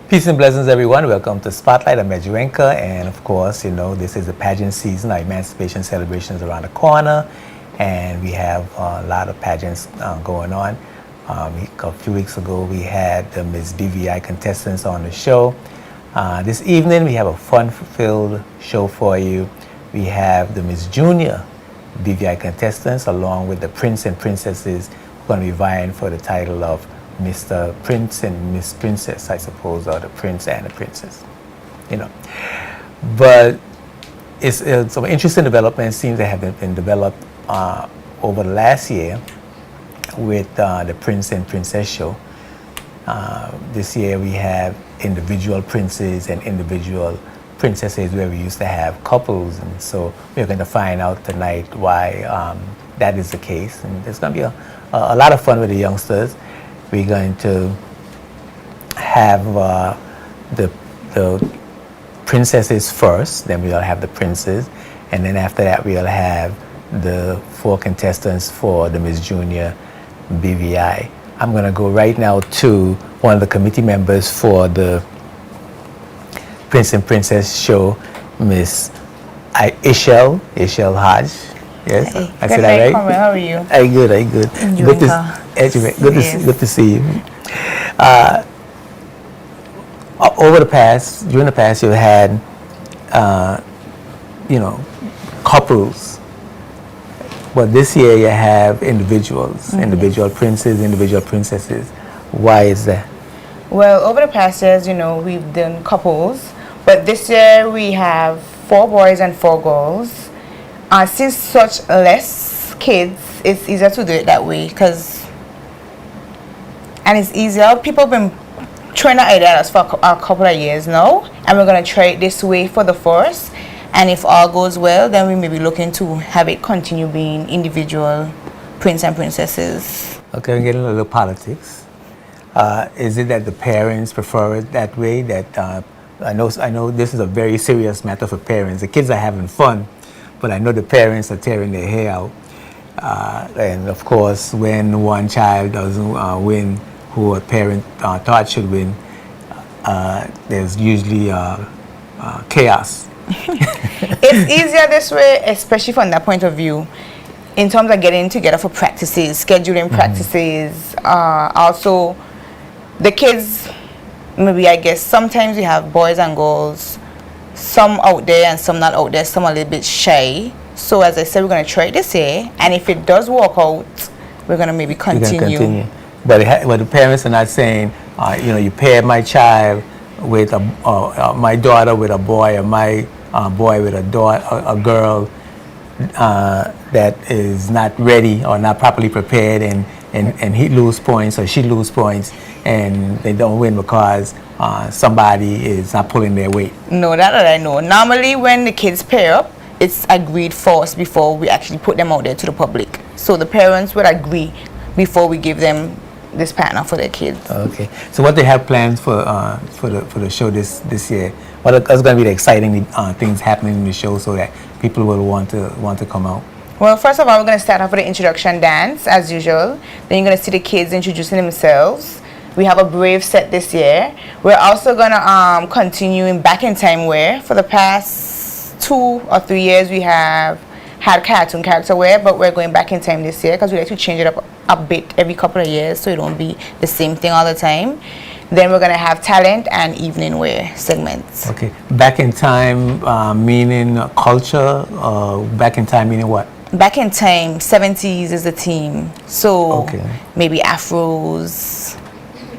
Peace and blessings, everyone. Welcome to Spotlight. I'm Medjuenka, and of course, this is the pageant season. Our emancipation celebration is around the corner, and we have a lot of pageants going on. A few weeks ago, we had the Miss BVI contestants on the show. This evening, we have a fun-filled show for you. We have the Miss Junior BVI contestants, along with the Prince and Princesses, who are going to be vying for the title of Mr. Prince and Miss Princess, I suppose, or the Prince and the Princess, But it's some interesting developments seems to have been developed over the last year with the Prince and Princess show. This year we have individual princes and individual princesses where we used to have couples, and so we're going to find out tonight why that is the case. And there's going to be a lot of fun with the youngsters. We're going to have the princesses first, then we'll have the princes, and then after that we'll have the 4 contestants for the Miss Junior BVI. I'm going to go right now to one of the committee members for the Prince and Princess show, Miss Ishel Hodge. Yes, hey. I said that right? Conrad, how are you? I'm good. Good to see you. During the past, you had, couples. But this year you have individuals, individual princes, individual princesses. Why is that? Well, over the past years, we've done couples, but this year we have 4 boys and 4 girls. Since such less kids, it's easier to do it that way and it's easier. People have been trying to idea us for a couple of years now, and we're going to try it this way for the first. And if all goes well, then we may be looking to have it continue being individual prince and princesses. Okay, I'm getting a little politics. Is it that the parents prefer it that way? That I know this is a very serious matter for parents. The kids are having fun, but I know the parents are tearing their hair out. And of course, when one child doesn't win who a parent thought should win, there's usually chaos. It's easier this way, especially from that point of view, in terms of getting together for practices, scheduling practices. Also, the kids, maybe I guess sometimes we have boys and girls, some out there and some not out there, some a little bit shy. So as I said, we're going to try it this year, and if it does work out, we're going to maybe continue. But the parents are not saying, you pair my child with my daughter with a boy, or my boy with a girl that is not ready or not properly prepared, and he lose points or she lose points, and they don't win because somebody is not pulling their weight. No, that I know. Normally when the kids pair up, it's agreed first before we actually put them out there to the public. So the parents would agree before we give them this partner for their kids. Okay. So what they have plans for the show this year? What are going to be the exciting things happening in the show so that people will want to come out? Well, first of all, we're going to start off with the introduction dance as usual. Then you're going to see the kids introducing themselves. We have a brave set this year. We're also going to continue in back in time wear. For the past 2 or 3 years we have had cartoon character wear, but we're going back in time this year because we like to change it up a bit every couple of years so it won't be the same thing all the time. Then we're going to have talent and evening wear segments. Okay. Back in time meaning culture, back in time meaning what? Back in time, 70s is the theme. So maybe afros,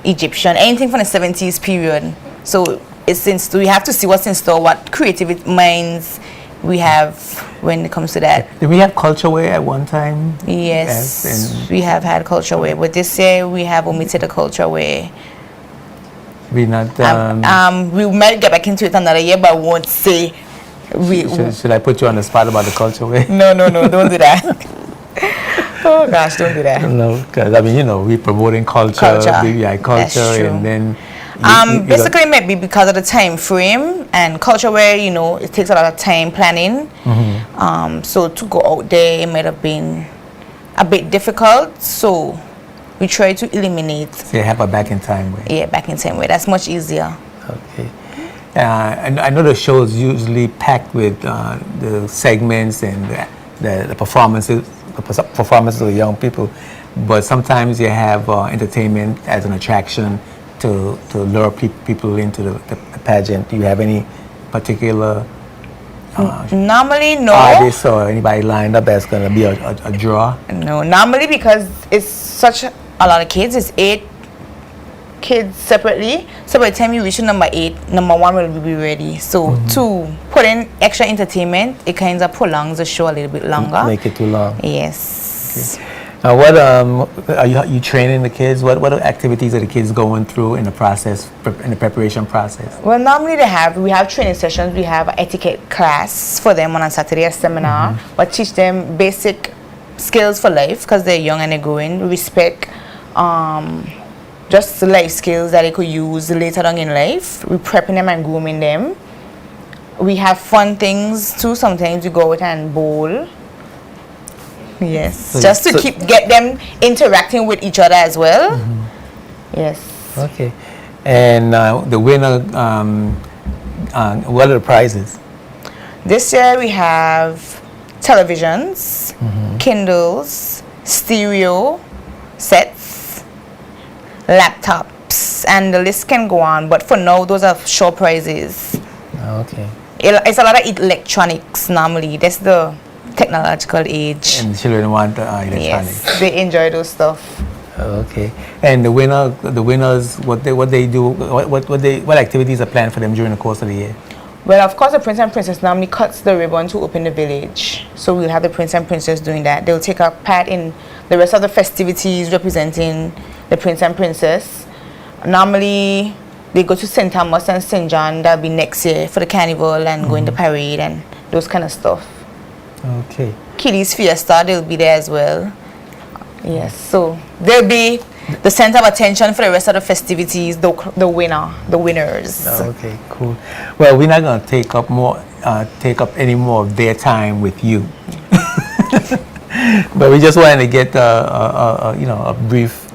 Egyptian, anything from the 70s period. So we have to see what's in store, what creative minds we have when it comes to that. Did we have culture wear at one time? Yes, we have had culture wear, but this year we have omitted the culture wear. We not. We might get back into it another year, but I won't say. Should I put you on the spot about the culture wear? No, don't do that. Oh gosh, don't do that. No, because we're promoting culture, BVI culture, and then. Basically, maybe because of the time frame and culture where it takes a lot of time planning. So to go out there, it might have been a bit difficult. So we try to eliminate. So you have a back in time way. Yeah, back in time way. That's much easier. Okay. And I know the show is usually packed with the segments and the performances of the young people, but sometimes you have entertainment as an attraction to lure people into the pageant. Do you have any particular Normally, no. artists or anybody lined up that's going to be a draw? No, normally because it's such a lot of kids. It's 8 kids separately. So by the time you reach number 8, number 1 will be ready. So to put in extra entertainment, it kind of prolongs the show a little bit longer. Make it too long. Yes. What are you training the kids? What activities are the kids going through in the process, in the preparation process? Well, normally we have training sessions. We have an etiquette class for them on a Saturday, a seminar, but teach them basic skills for life because they're young and they're growing. Respect, just life skills that they could use later on in life. We're prepping them and grooming them. We have fun things too. Sometimes we go out and bowl. Yes, So- just to so- get them interacting with each other as well. Yes. Okay. And the winner, what are the prizes? This year we have televisions, Kindles, stereo sets, laptops, and the list can go on. But for now, those are show prizes. Okay. It's a lot of electronics normally. That's the technological age. And the children want electronics. Yes, they enjoy those stuff. Okay. And the winners, what they do, what activities are planned for them during the course of the year? Well, of course, the Prince and Princess normally cuts the ribbon to open the village. So we'll have the Prince and Princess doing that. They'll take a part in the rest of the festivities representing the Prince and Princess. Normally, they go to St. Thomas and St. John. That'll be next year for the carnival and go in the parade and those kind of stuff. Okay. Kiddies Fiesta, they'll be there as well. Yes, so they'll be the center of attention for the rest of the festivities, the winners. Okay, cool. Well, we're not going to take up any more of their time with you. But we just wanted to get a brief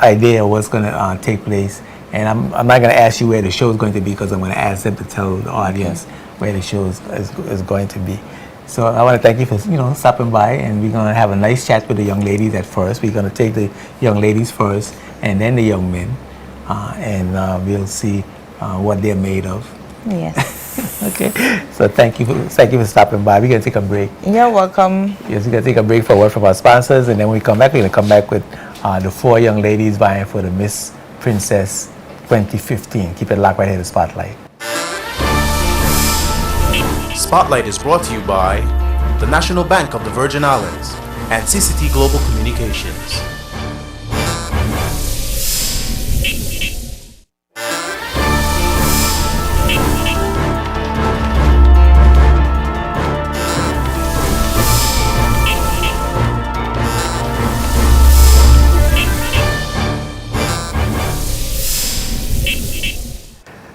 idea of what's going to take place. And I'm not going to ask you where the show is going to be because I'm going to ask them to tell the audience where the show is going to be. So I want to thank you for stopping by, and we're going to have a nice chat with the young ladies at first. We're going to take the young ladies first, and then the young men, and we'll see what they're made of. Yes. Okay. So thank you for stopping by. We're going to take a break. You're welcome. Yes, we're going to take a break for a word from our sponsors, and then when we come back, we're going to come back with the 4 young ladies vying for the Miss Princess 2015. Keep it locked right here to Spotlight. Spotlight is brought to you by the National Bank of the Virgin Islands and CCT Global Communications.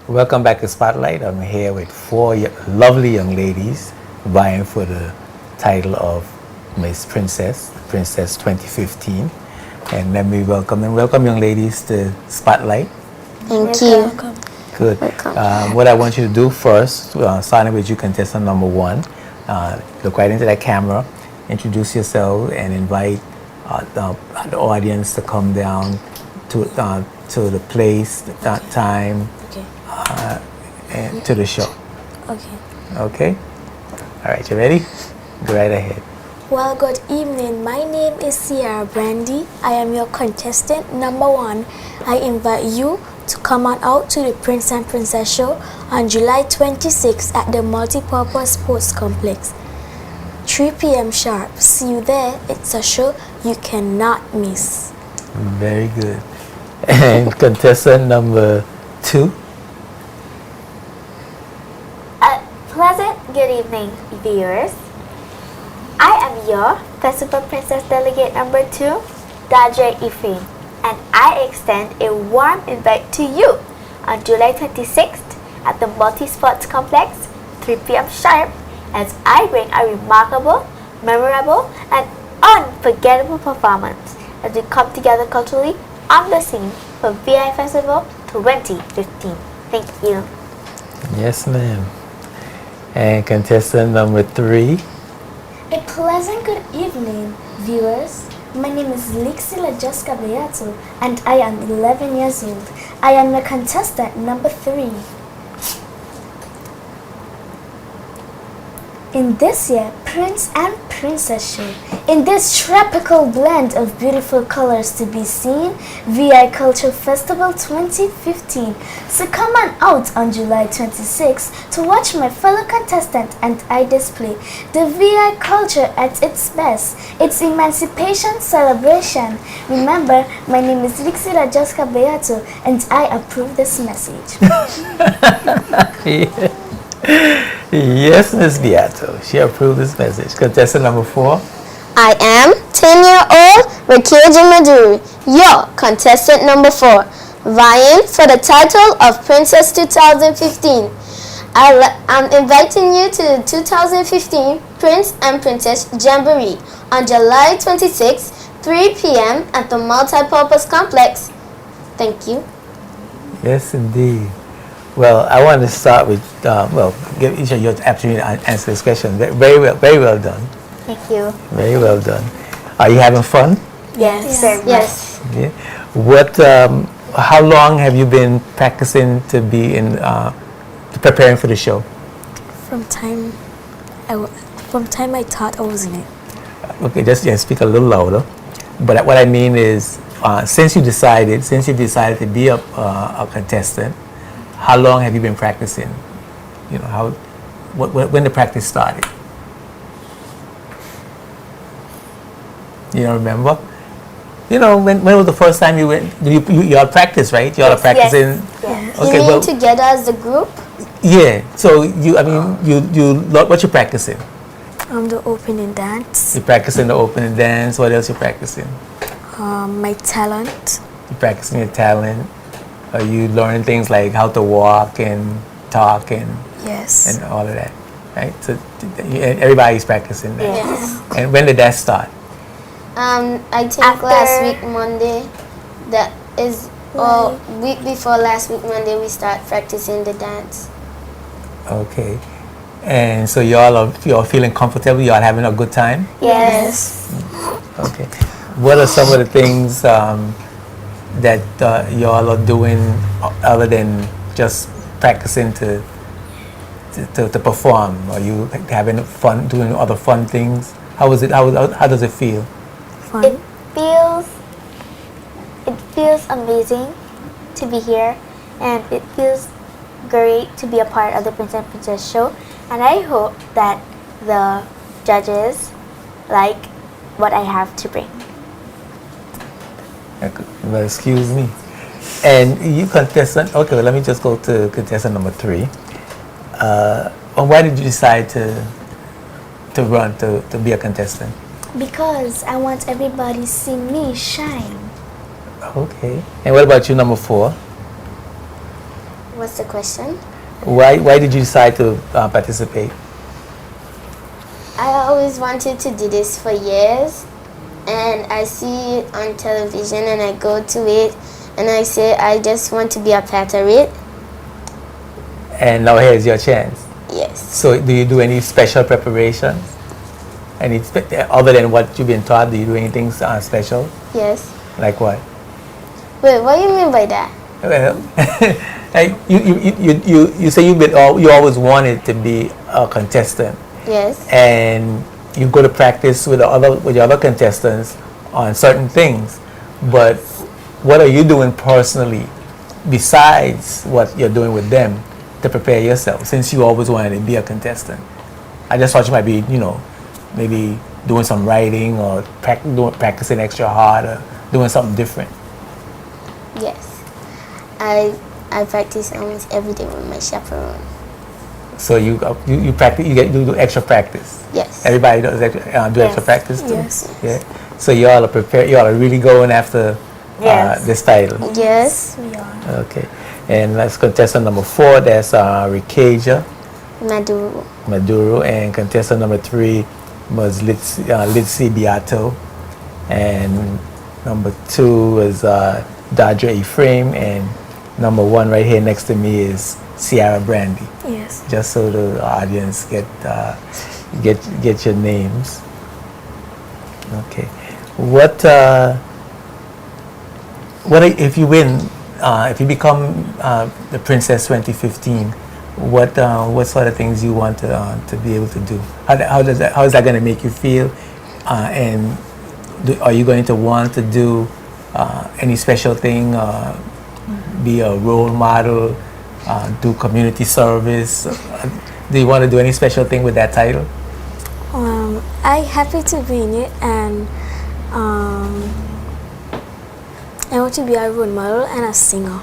Welcome back to Spotlight. I'm here with 4 lovely young ladies vying for the title of Miss Princess 2015. And let me welcome them. Welcome, young ladies, to Spotlight. Thank you. Good. What I want you to do first, starting with you, contestant number 1, look right into that camera, introduce yourself, and invite the audience to come down to the place, the time, Okay. and to the show. Okay. Okay? All right, you ready? Go right ahead. Well, good evening. My name is Sierra Brandy. I am your contestant number 1. I invite you to come on out to the Prince and Princess show on July 26th at the Multipurpose Sports Complex. 3 p.m. sharp. See you there. It's a show you cannot miss. Very good. And contestant number 2. Pleasant good evening, viewers. I am your Festival Princess Delegate number 2, Dajre Ephraim, and I extend a warm invite to you on July 26th at the Multi-Sports Complex, 3 p.m. sharp, as I bring a remarkable, memorable, and unforgettable performance as we come together culturally on the scene for VI Festival 2015. Thank you. Yes, ma'am. And contestant number 3. A pleasant good evening, viewers. My name is Lixila Josca Beato and I am 11 years old. I am your contestant number 3. In this year Prince and Princess Show, in this tropical blend of beautiful colors to be seen, VI Culture Festival 2015. So come on out on July 26 to watch my fellow contestant and I display the VI culture at its best. It's emancipation celebration. Remember, my name is Lixila Josca Beato and I approve this message. Yes, Ms. Beato. She approved this message. Contestant number 4. I am 10-year-old Rakeja Maduri, your contestant number 4, vying for the title of Princess 2015. I'm inviting you to the 2015 Prince and Princess Jamboree on July 26, 3 p.m. at the Multipurpose Complex. Thank you. Yes, indeed. Well, I want to start with, give each of you an opportunity to answer this question. Very well done. Thank you. Very well done. Are you having fun? Yes. Very much. Yes. Yeah. What? How long have you been practicing to be preparing for the show? From time I thought I was in it. Okay, just speak a little louder. But what I mean is, since you decided to be a contestant, how long have you been practicing? You know, when the practice started? You don't remember? You know, when was the first time you went? You all practice, right? You all are practicing. Yes. Okay, you mean together as the group? Yeah. So you what you practicing? The opening dance. You practicing the opening dance. What else you practicing? My talent. You practicing your talent. Are you learning things like how to walk and talk and Yes. all of that, right? So everybody's practicing that. Yes. And when did that start? I think last week Monday. That is, week before last week Monday we start practicing the dance. Okay. And so y'all feeling comfortable? Y'all having a good time? Yes. Okay. What are some of the things that y'all are doing other than just practicing to perform? Are you having fun, doing other fun things? How does it feel? Fun. It feels amazing to be here, and it feels great to be a part of the Prince and Princess show. And I hope that the judges like what I have to bring. Well, excuse me. And you contestant, okay, well, let me just go to contestant number 3. Why did you decide to run, to be a contestant? Because I want everybody to see me shine. Okay. And what about you, number 4? What's the question? Why did you decide to participate? I always wanted to do this for years, and I see it on television and I go to it and I say I just want to be a part of it. And now here's your chance. Yes. So do you do any special preparations? Other than what you've been taught, do you do anything special? Yes. Like what? Wait, what do you mean by that? Well, you say you always wanted to be a contestant. Yes. And you go to practice with your other contestants on certain things, but what are you doing personally besides what you're doing with them to prepare yourself, since you always wanted to be a contestant? I just thought you might be, maybe doing some writing or practicing extra hard or doing something different. Yes. I practice almost every day with my chaperone. So you practice, you do extra practice. Yes. Everybody does extra practice too. Yes. Yeah. So y'all are prepared. Y'all are really going after Yes. this title. Yes. We are. Okay. And that's contestant number 4. That's Rikaja Maduro. And contestant number 3 was Litsi Beato. And number 2 was Dodger Ephraim. And Number 1 right here next to me is Sierra Brandy. Yes. Just so the audience get your names. Okay. What if you win? If you become the Princess 2015? What sort of things you want to be able to do? How is that going to make you feel? And are you going to want to do any special thing? Be a role model? Do community service? Do you want to do any special thing with that title? I'm happy to be in it, and I want to be a role model and a singer.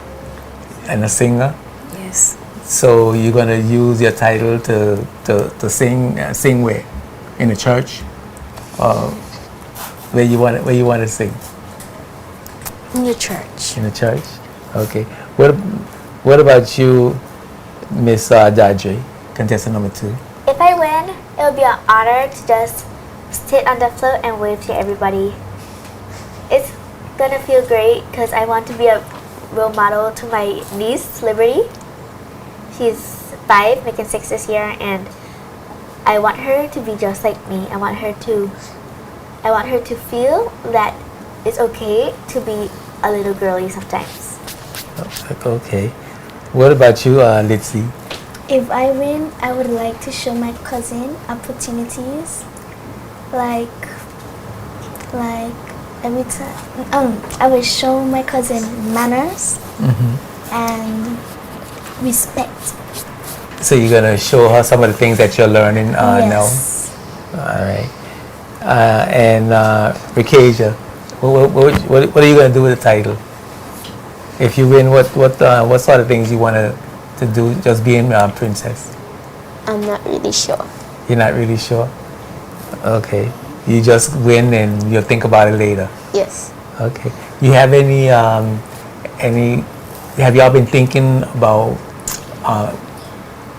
And a singer? Yes. So you're going to use your title to sing where? In the church? Where you want to sing? In the church. In the church? Okay. What about you, Miss Dadre, contestant number 2? If I win, it will be an honor to just sit on the float and wave to everybody. It's gonna feel great because I want to be a role model to my niece, Liberty. She's 5, making 6 this year, and I want her to be just like me. I want her to feel that it's okay to be a little girly sometimes. Okay. What about you, Litzy? If I win, I would like to show my cousin opportunities, like every time. I will show my cousin manners and respect. So you're gonna show her some of the things that you're learning Yes. now. All right. And Rikasia, what are you gonna do with the title? If you win, what sort of things you want to do? Just being princess. I'm not really sure. You're not really sure. Okay. You just win and you'll think about it later. Yes. Okay. You have any? Have y'all been thinking about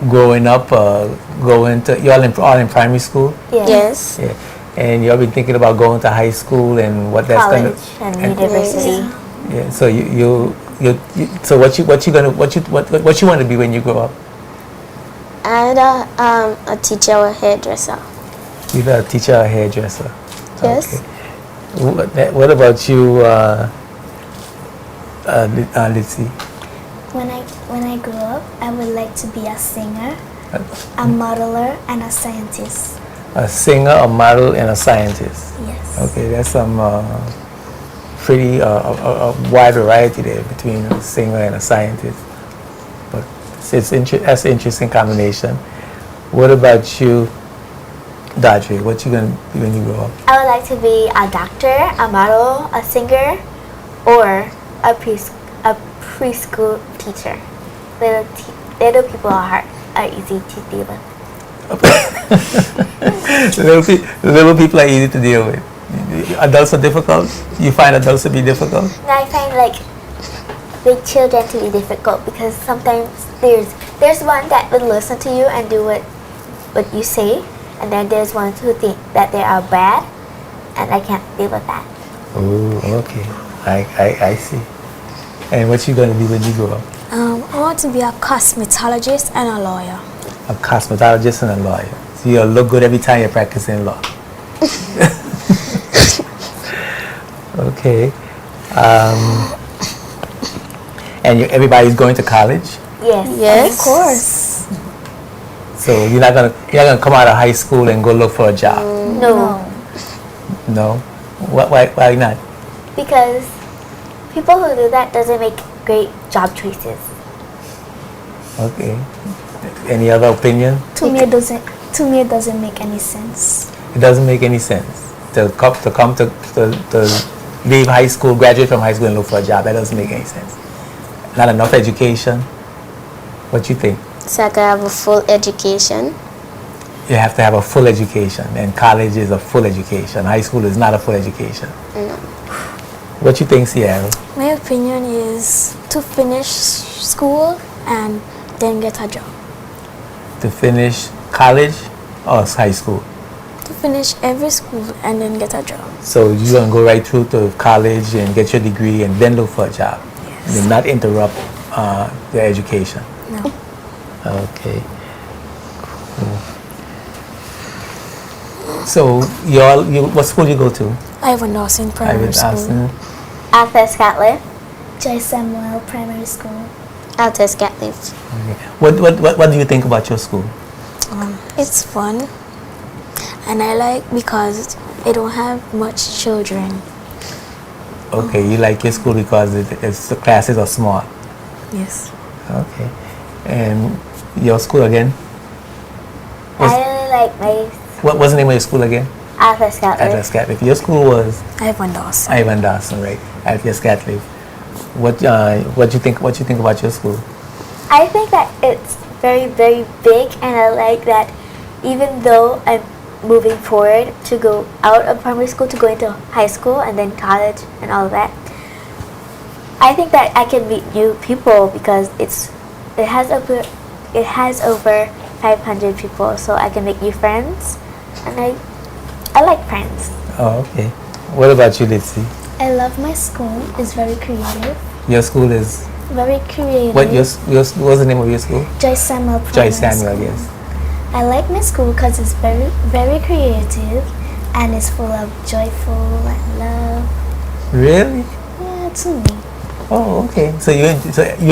growing up? Going to y'all all in primary school? Yes. Yeah. And y'all been thinking about going to high school and what that's College gonna and university. Yeah. So so what you want to be when you grow up? Either a teacher or hairdresser. Either a teacher or a hairdresser. Yes. Okay. What about you, Litzy? When I grow up, I would like to be a singer, a modeler, and a scientist. A singer, a model, and a scientist. Yes. Okay, that's some pretty a wide variety there between a singer and a scientist. But that's an interesting combination. What about you, Dadre? What you gonna be when you grow up? I would like to be a doctor, a model, a singer, or a preschool teacher. Little people are easy to deal with. Little people are easy to deal with. Adults are difficult. You find adults to be difficult. And I find like big children to be difficult because sometimes there's one that will listen to you and do what you say, and then there's one who think that they are bad, and I can't deal with that. Oh, okay. I see. And what you gonna be when you grow up? I want to be a cosmetologist and a lawyer. A cosmetologist and a lawyer. So you'll look good every time you're practicing law. Okay. And everybody's going to college? Yes. Yes. Of course. So you're not gonna come out of high school and go look for a job? No. No? Why not? Because people who do that doesn't make great job choices. Okay. Any other opinion? To me, it doesn't make any sense. It doesn't make any sense to leave high school, graduate from high school and look for a job. That doesn't make any sense. Not enough education. What you think? So I could have a full education. You have to have a full education, and college is a full education. High school is not a full education. No. What you think, Sierra? My opinion is to finish school and then get a job. To finish college or high school? To finish every school and then get a job. So you're going to go right through to college and get your degree and then look for a job. Yes. And not interrupt their education? No. Okay. Cool. So what school you go to? Ivan Dawson Primary School. Austin. Arthur Scotland. Joy Samuel Primary School. Altus Gatliff. Okay. What do you think about your school? It's fun, and I like because I don't have much children. Okay, you like your school because the classes are small. Yes. Okay. And your school again? I really like my What was the name of your school again? Arthur Scotland. At Scatliff. Your school was Ivan Dawson. Ivan Dawson, right? At Scatliff. What you think about your school? I think that it's very, very big, and I like that even though I'm moving forward to go out of primary school to go into high school and then college and all of that, I think that I can meet new people because it has over 500 people, so I can make new friends, and I like friends. Oh, okay. What about you, Litzy? I love my school. It's very creative. Your school is Very creative. what's the name of your school? Joy Samuel Joy Primary Samuel, School. yes. I like my school because it's very, very creative and it's full of joyful and love. Really? Yeah, to me. Oh, okay. So you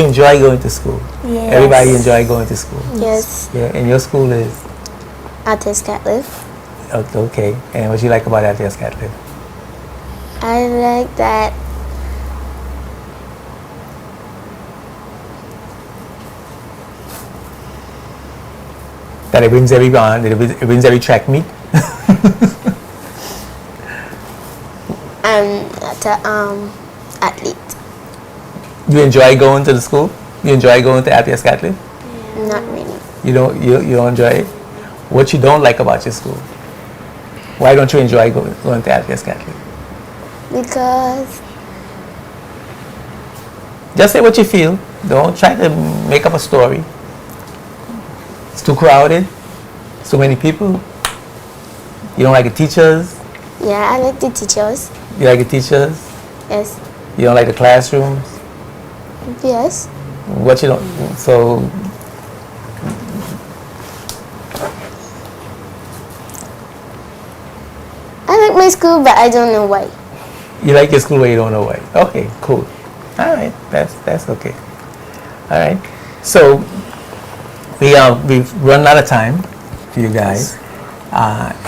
enjoy going to school. Yes. Everybody enjoy going to school. Yes. Yeah. And your school is Altus Gatliff. okay. And what you like about that, Scatliff? I like that That it wins every track meet. I'm an athlete. You enjoy going to the school? You enjoy going to Althea Scatliff? Not really. You don't enjoy it? What you don't like about your school? Why don't you enjoy going to Althea Scatliff? Because Just say what you feel. Don't try to make up a story. It's too crowded. So many people. You don't like the teachers. yeah, I like the teachers. You like the teachers. Yes. You don't like the classrooms. Yes. What you don't. So I like my school, but I don't know why. you like your school, but you don't know why. Okay, cool. All right, that's okay. All right. So we've run out of time for you guys.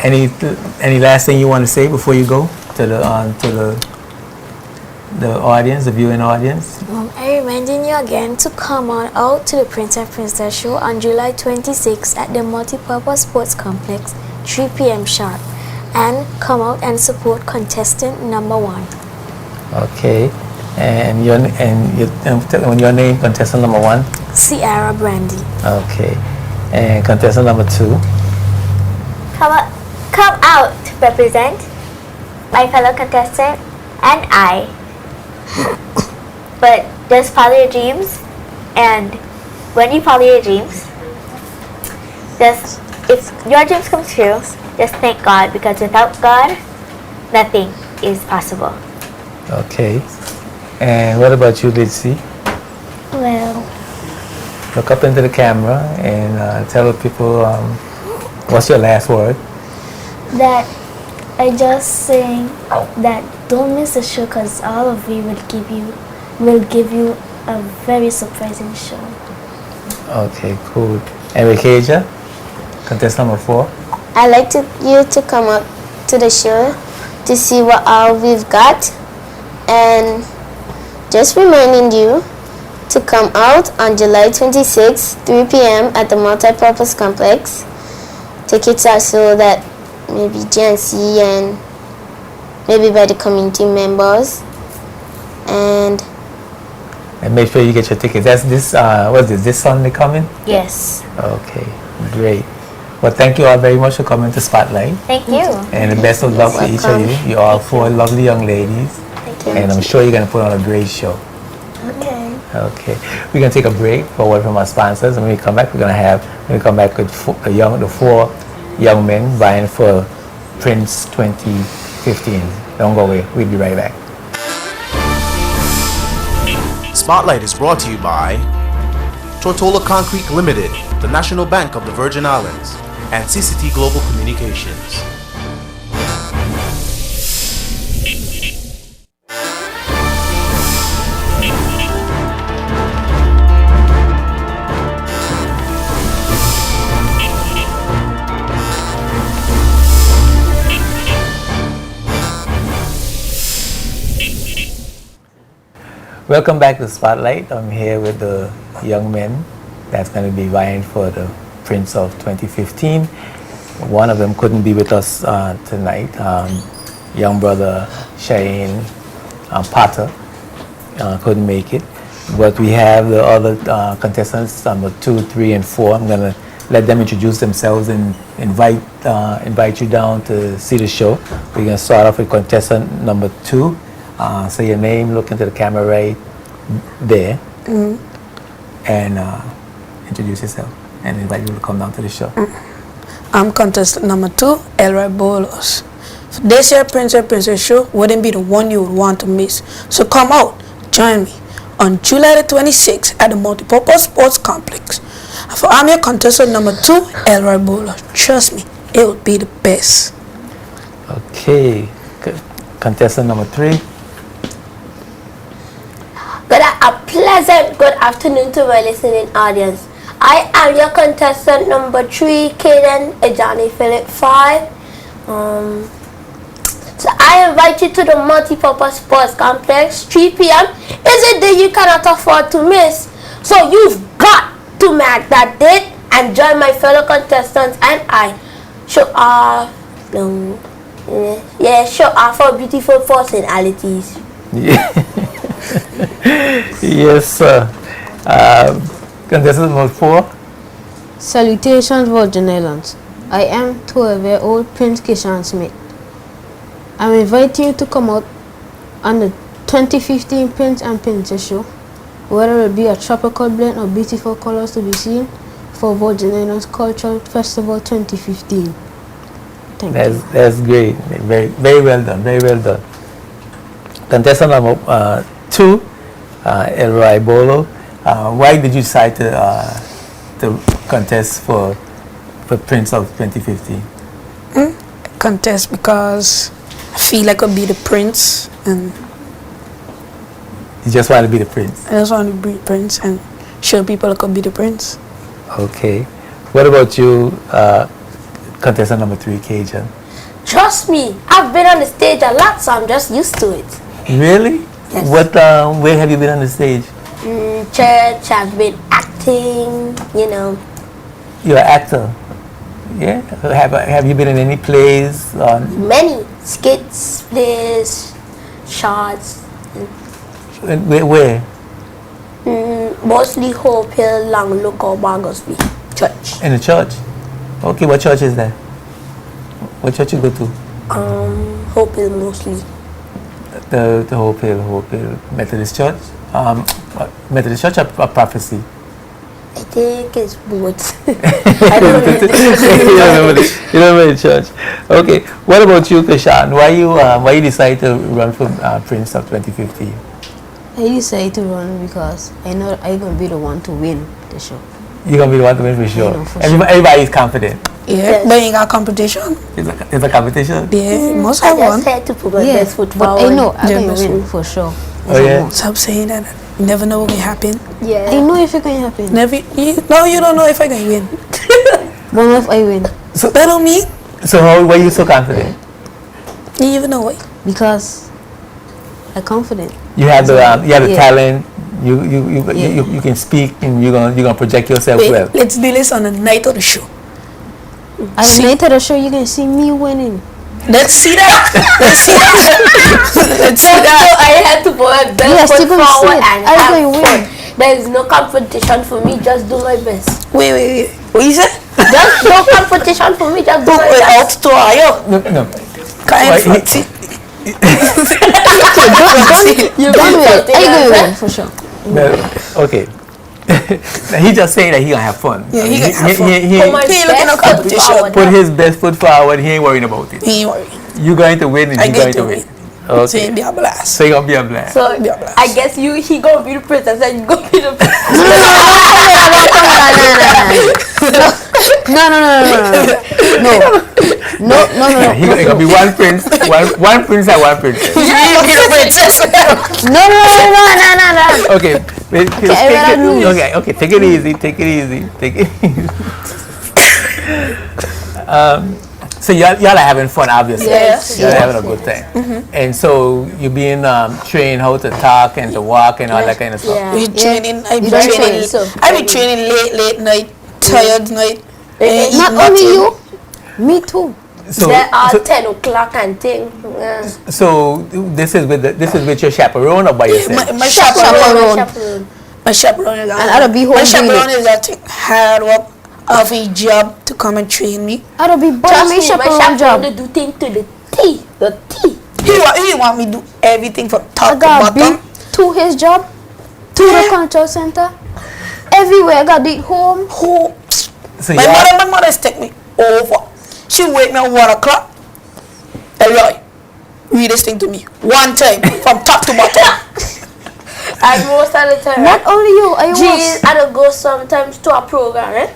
Any last thing you want to say before you go to the audience, the viewing audience? I'm reminding you again to come on out to the Prince and Princess Show on July 26th at the Multipurpose Sports Complex, 3 p.m. sharp. And come out and support contestant number 1. Okay. And your name, contestant number 1. Sierra Brandy. Okay. And contestant number 2. Come out to represent my fellow contestant and I. But just follow your dreams, and when you follow your dreams, if your dreams come true, just thank God, because without God, nothing is possible. Okay. And what about you, Litzy? Well, Look up into the camera and tell the people what's your last word. that I just saying that don't miss the show because all of you will give you a very surprising show. Okay, cool. And Rikaja, contestant number 4. I'd like you to come up to the show to see what all we've got, and just reminding you to come out on July 26th, 3 p.m. at the Multipurpose Complex. Tickets are sold at maybe GNC and maybe by the community members. And make sure you get your tickets. That's this Sunday coming? Yes. Okay, great. Well, thank you all very much for coming to Spotlight. Thank you. And the best of luck for each of you. You're all 4 lovely young ladies. Thank you. And I'm sure you're going to put on a great show. Okay. Okay. We're going to take a break for a word from our sponsors. And when we come back, we're going to come back with the 4 young men vying for Prince 2015. Don't go away. We'll be right back. Spotlight is brought to you by Tortola Concrete Limited, the National Bank of the Virgin Islands, and CCT Global Communications. Welcome back to Spotlight. I'm here with the young men that's going to be vying for the Prince of 2015. One of them couldn't be with us tonight. Young brother Shane Potter couldn't make it. But we have the other contestants, number 2, 3, and 4. I'm going to let them introduce themselves and invite you down to see the show. We're going to start off with contestant number 2. Say your name, look into the camera right there, and introduce yourself and invite you to come down to the show. I'm contestant number 2, Elroy Bolos. This year Prince and Princess show wouldn't be the one you would want to miss. So come out, join me on July the 26th at the Multipurpose Sports Complex. For I'm your contestant number 2, Elroy Bolos. Trust me, it will be the best. Okay, contestant number 3. A pleasant good afternoon to my listening audience. I am your contestant number 3, Kaden Ejani Philip 5. So I invite you to the Multipurpose Sports Complex, 3 p.m. is a day you cannot afford to miss. So you've got to make that date and join my fellow contestants and I show off our beautiful personalities. Yeah. Yes, sir. Contestant number 4. Salutations, Virgin Islands. I am 12-year-old Prince Kishan Smith. I'm inviting you to come out on the 2015 Prince and Princess show, where there will be a tropical blend of beautiful colors to be seen for Virgin Islands Cultural Festival 2015. That's great. Very, very well done. Very well done. Contestant number 2, Elroy Bolo. Why did you decide to contest for Prince of 2015? Contest because I feel like I'll be the prince, and You just want to be the prince? I just want to be the prince and show people I could be the prince. Okay. What about you, contestant number 3, Cajun? Trust me, I've been on the stage a lot, so I'm just used to it. Really? Yes. What? Where have you been on the stage? Church, I've been acting, you know. You're an actor. Yeah. Have you been in any plays? Many skits, plays, shots. Where? Mostly Hope Hill, Long Local, Bargosby Church. In the church. Okay. What church is that? What church you go to? Hope Hill mostly. The Hope Hill Methodist Church. Methodist Church or Prophecy? I think it's both. I don't know. You don't know the church. Okay. What about you, Kishan? Why you decided to run for Prince of 2015? I decided to run because I know I'm going to be the one to win the show. You're going to be the one to win for sure. I know, for Everybody is confident. Yeah, Yes. but you got competition. It's a competition? Yeah, must I have just one. had to put my Yeah, best foot but forward. I know I'm Yeah, going best to win foot. for sure. Oh, yeah? Stop saying that. You never know what can happen. Yeah. I know if it can happen. You don't know if I can win. But if I win, That don't mean So why are you so confident? you even know it. because I'm confident. You have the Yeah. talent. You can speak and you're gonna project yourself Wait, well. let's do this on the night of the show. At the night of the show, you can see me winning. Let's see that. Let's see that. Let's see So that. I had to put my best Yes, foot you're gonna see forward it. and I'm have going to fun. win. There is no competition for me, just do my best. Wait. What you said? Just no competition for me, just do my Wait, best. out to ayo. No. Kind Why, of see. You Don't do win. something I'm going to like win for sure. No, okay. He just saying that he gonna have fun. Yeah, he gonna have fun. He For my He looking best at foot competition. forward. put his best foot forward. He ain't worrying about it. Ain't worry. You going to win and I he get going to to win. win. Okay. So it'll be a blast. So you're gonna be a blast. So Yeah, bless. I guess he gonna be the princess and you gonna be the princess. No. He gonna be one prince, one prince and one princess. You'll be the princess. No. Okay. Okay. Take it easy. Take it easy. So y'all are having fun, obviously. Yes. Y'all are having a good time. And so you're being trained how to talk and to walk and all that kind of stuff. Yeah. We training. I be don't training. train, so- I be training late night, tired night. Ain't Not eat only nothing. you, me too. So, There are so, 10 o'clock and thing. Yeah. so this is with your chaperone or by yourself? My chaperone. Chaperone. My chaperone is And I'll be home my doing chaperone it. is that hard work of a job to come and train me. I'll be Trust boring me, me my chaperone chaperone job. to do things to the T. The T. He want me to do everything from I top to got bottom. beat to his job, to the control center, everywhere. I got beat home. Who? So My y'all- mother's take me over. She wake me at 1 o'clock. Eloy, read this thing to me one time from top to bottom. And most of the time, Not only you, I was. Jeez, I don't go sometimes to a program, right?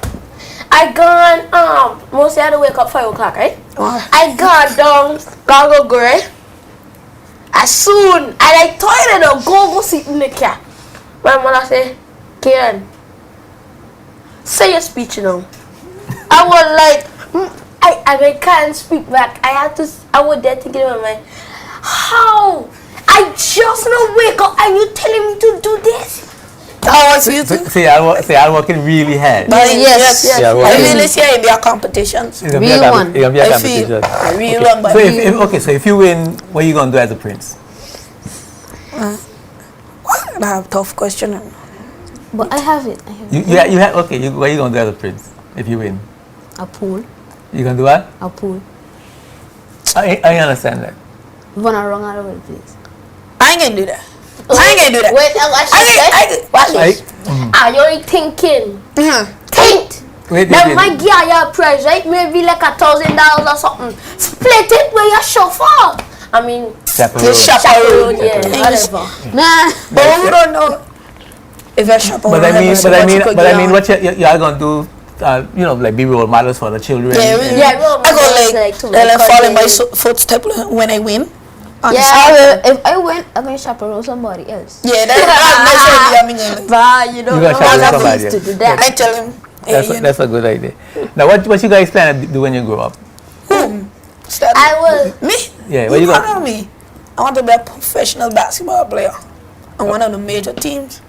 I gone, mostly I don't wake up 5 o'clock, right? I gone down, go, right? As soon as I toilet, I go sit in the car. My mother say, Karen, say your speech now. I was like, I can't speak back. I was there thinking in my mind, how? I just now wake up and you telling me to do this? How was you too? So y'all working really hard. Yes. Yeah, well, I really see her in their competitions. It's gonna Real one. It's gonna be a I feel competition. real one, but So if you win, what are you gonna do as a prince? I have tough question. But I have it. You have okay. What are you gonna do as a prince if you win? A pool. You gonna do what? A pool. I understand that. Run around all over the place. I ain't gonna do that. I ain't gonna do that. Wait, watch this. I- Are you thinking? Mhm. Think. Wait, Now my gear your price, right? Maybe like $1,000 or something. Split it with your chauffeur. I mean, Chaperone. chaperone, yeah, Chaperone. whatever. Nah. But who don't know if a chaperone But I mean, have a but I mean, what y'all gonna do? You know, like be role models for the children. Yeah, and- Yeah, role I go models, like to they'll record follow my it. footsteps when I win. Yeah, I will, if I win, I'm going to chaperone somebody else. Yeah, that's what I'm gonna. Bah, you don't You know gotta how chaperone that somebody feels to else. do that. I tell him, hey, That's a good idea. Now, what you guys plan to do when you grow up? study. I will. Me? Yeah, what you don't got? know me. I want to be a professional basketball player on one of the major teams.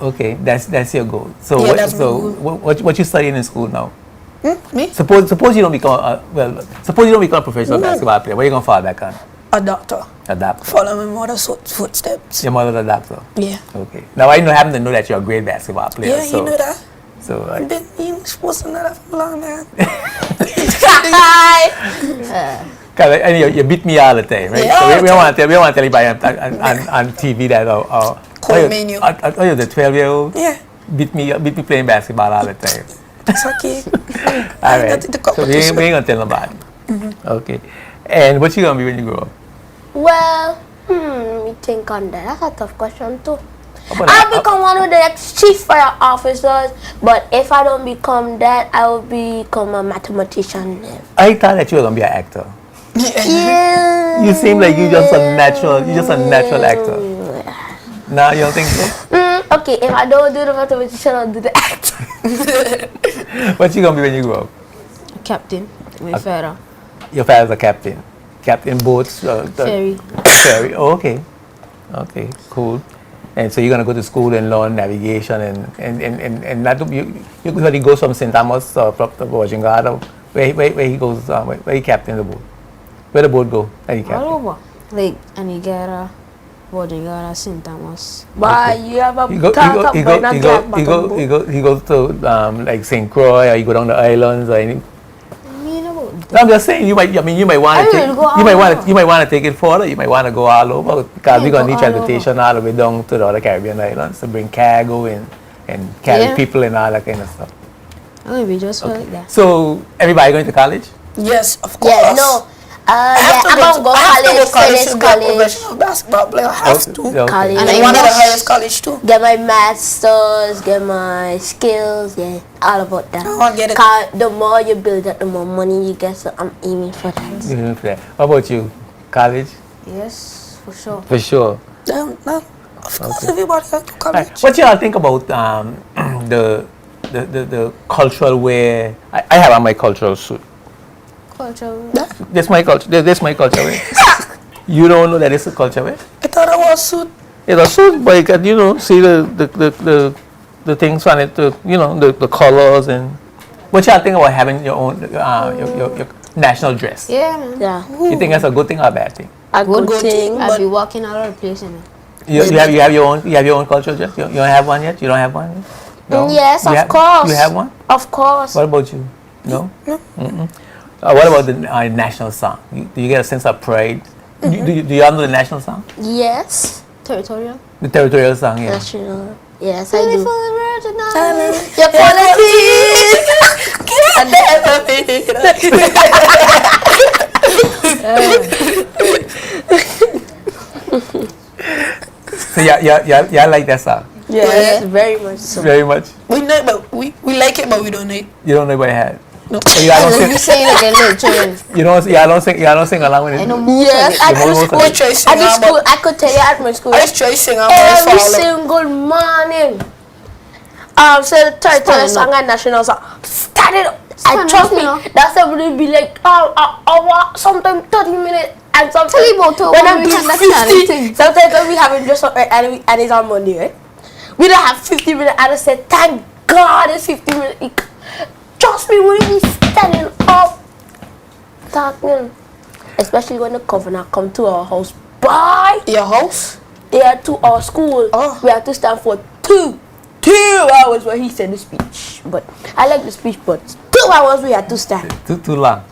Okay, that's your goal. So Yeah, what, that's my so goal. what you studying in school now? Me? Suppose you don't become suppose you don't become a professional basketball player. What are you gonna fall back on? A doctor. A doctor. Follow my mother's footsteps. Your mother's a doctor. Yeah. Okay. Now I happen to know that you're a great basketball player. Yeah, so, you know that. So You're supposed to know that from long now. cause you beat me all the time, right? Yeah, so all the we don't want to tell anybody on TV that Call menu. you're the 12-year-old Yeah, beat me playing basketball all the time. it's okay. All I right. got the So we competition. ain't gonna tell nobody. Okay. And what you gonna be when you grow up? Well, let me think on that. That's a tough question too. How about I'll that? become one of the next chief fire officers, but if I don't become that, I will become a mathematician. I thought that you were gonna be an actor. Yeah. You seem like you're just a natural actor. No, you don't think so? Okay, if I don't do the mathematician, I'll do the actor. What you gonna be when you grow up? Captain. My father. Your father's a captain. Captain boats. Ferry. Ferry. Oh, okay. Okay, cool. And so you're gonna go to school and learn navigation and not you usually go from St. Thomas from the Virgin Garden. Where he goes where he captains the boat. Where the boat go? Where he All captain? over. Like Anigara, Virgin St. Thomas. But you have a He goes to like St. Croix, or you go down the islands, or any. No, I'm just saying you might want to take you might want to take it further. You might want to go all over because we're gonna need transportation all the way down to the other Caribbean islands to bring cargo and carry people and all that kind of stuff. I'm gonna be just like that. So everybody going to college? Yes, of course. Yeah, no. Yeah, I'm gonna go college, to finish be a college. professional basketball player. I have to. Okay. College. And And one of the English. highest college too. Get my masters, get my skills, yeah, all about that. I want to get it. 'Cause the more you build up, the more money you get, so I'm aiming for that. You know, for that. What about you? College? Yes, for sure. For sure. No, of course, everybody has to college. Right. What y'all think about the cultural wear? I have on my cultural suit. Culture. That's my culture. That's my culture wear. You don't know that it's a culture wear? I thought I was suit. It's a suit, but you can, you know, see the things on it, the colors and. What y'all think about having your own your national dress? Yeah, man. Yeah, You think that's a good thing or a bad thing? a good Good thing. thing. I'll be walking all over the place in it. You have your own cultural dress. You don't have one yet. You don't have one yet? No? Yes, You of have- course. You have one. Of course. What about you? No. Mm-mm. What about the national song? Do you get a sense of pride? Do you all know the national song? Yes. Territorial. The territorial song, yeah. National. Yes, I do. Virgin Islands. Your politics. So yeah, like that song Yes, very much so. very much. We know, but we like it, but we don't know it. You don't know what it had. No. So y'all don't Let me sing. say it again, little children. Y'all don't sing along with it. I know most Yes, of at it. You the know school, most We try at sing the school, I could tell you at my school. I just try sing and Every follow. single morning. So the territorial Stand song up. and national song. Stand it up. Stand And trust up, me, you know. that's every be like hour, sometimes 30 minutes, and sometimes Tell you about it, when when I'm we doing had that 50, challenge. sometimes when we having just and it's on Monday, right? We don't have 50 minutes, and I said, thank God it's 50 minutes. Trust me, when we standing up, talking, especially when the governor come to our house, bye. Your house? Yeah, to our school. Oh. We had to stand for two hours when he said the speech. But I like the speech, but 2 hours we had to stand. Too long.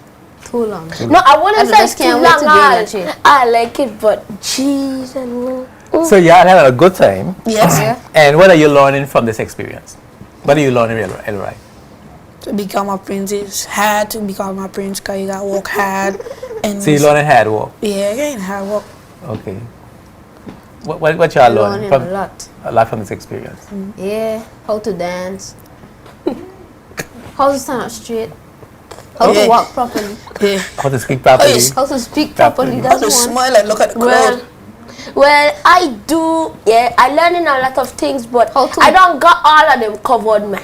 Too long. No, I wouldn't I say just too can't wait long. to do that shit. I like it, but jeez and So y'all having a good time. Yes. Yeah. And what are you learning from this experience? What are you learning, Elroy? To become a prince is hard to become a prince because you got to work hard. And So you learning hard work. Yeah, you ain't hard work. Okay. What y'all learning Learning a lot. from this experience? Yeah, how to dance, how to stand up straight, how Yeah. to walk properly, Yeah. How to speak properly? yes. how to speak Properly. properly. How That's to one. smile and look at the well, crowd. well, I do. Yeah, I learning a lot of things, but How to- I don't got all of them covered, man.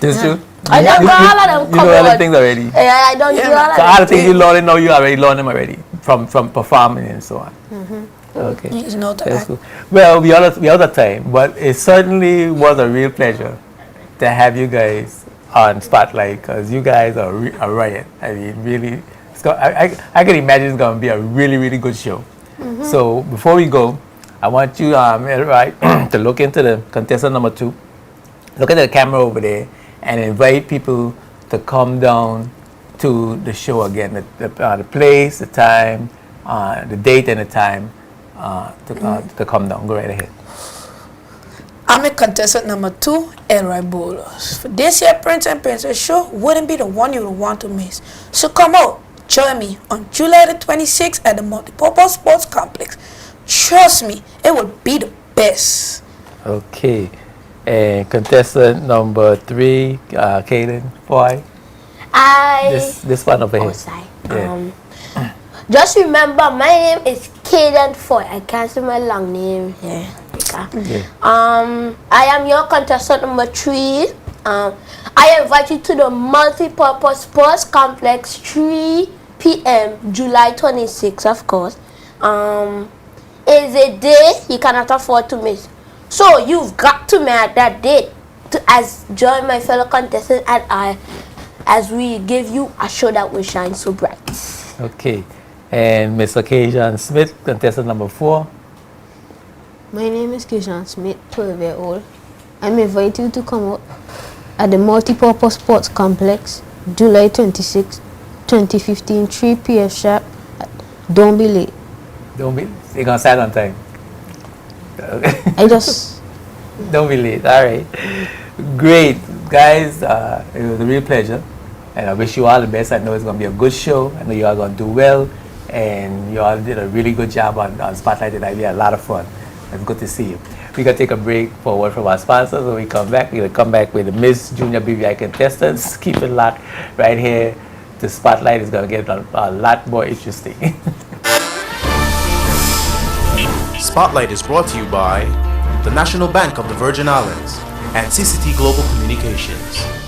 This true? I don't got all of them You know all the covered. things already. Yeah, I don't Yeah, do all man. of So them. all the things you learning now, you already learned them already from performing and so on. Okay. It's not That's that. cool. Well, we out of time, but it certainly was a real pleasure to have you guys on Spotlight because you guys are a riot. I mean, really, I can imagine it's going to be a really, really good show. So before we go, I want you, right, to look into the contestant number 2. Look at the camera over there and invite people to come down to the show again. The place, the time, the date and the time to come down. Go right ahead. I'm a contestant number 2, Elroy Bolos. For this year Prince and Princess show wouldn't be the one you would want to miss. So come out, join me on July the 26th at the Multipurpose Sports Complex. Trust me, it will be the best. Okay. And contestant number 3, Kaden, boy. This one over here. Outside. Yeah. Just remember, my name is Kaden Foy. I can't say my long name here. Yeah. I am your contestant number 3. I invite you to the Multipurpose Sports Complex, 3 p.m. July 26th, of course. Is a day you cannot afford to miss. So you've got to make that date to join my fellow contestants and I as we give you a show that will shine so bright. Okay. And Mr. Kajan Smith, contestant number 4. My name is Kishan Smith, 12-year-old. I'm inviting you to come out at the Multipurpose Sports Complex, July 26, 2015, 3 p.m. sharp. Don't be late. Don't be, you're going to start on time. I just... Don't be late. All right. Great. Guys, it was a real pleasure. And I wish you all the best. I know it's going to be a good show. I know you are going to do well. and you all did a really good job on Spotlight tonight. We had a lot of fun. It's good to see you. We're going to take a break for a word from our sponsors. When we come back, we're going to come back with the Miss Junior BVI contestants. Keep it locked right here. The Spotlight is going to get a lot more interesting. Spotlight is brought to you by the National Bank of the Virgin Islands and CCT Global Communications.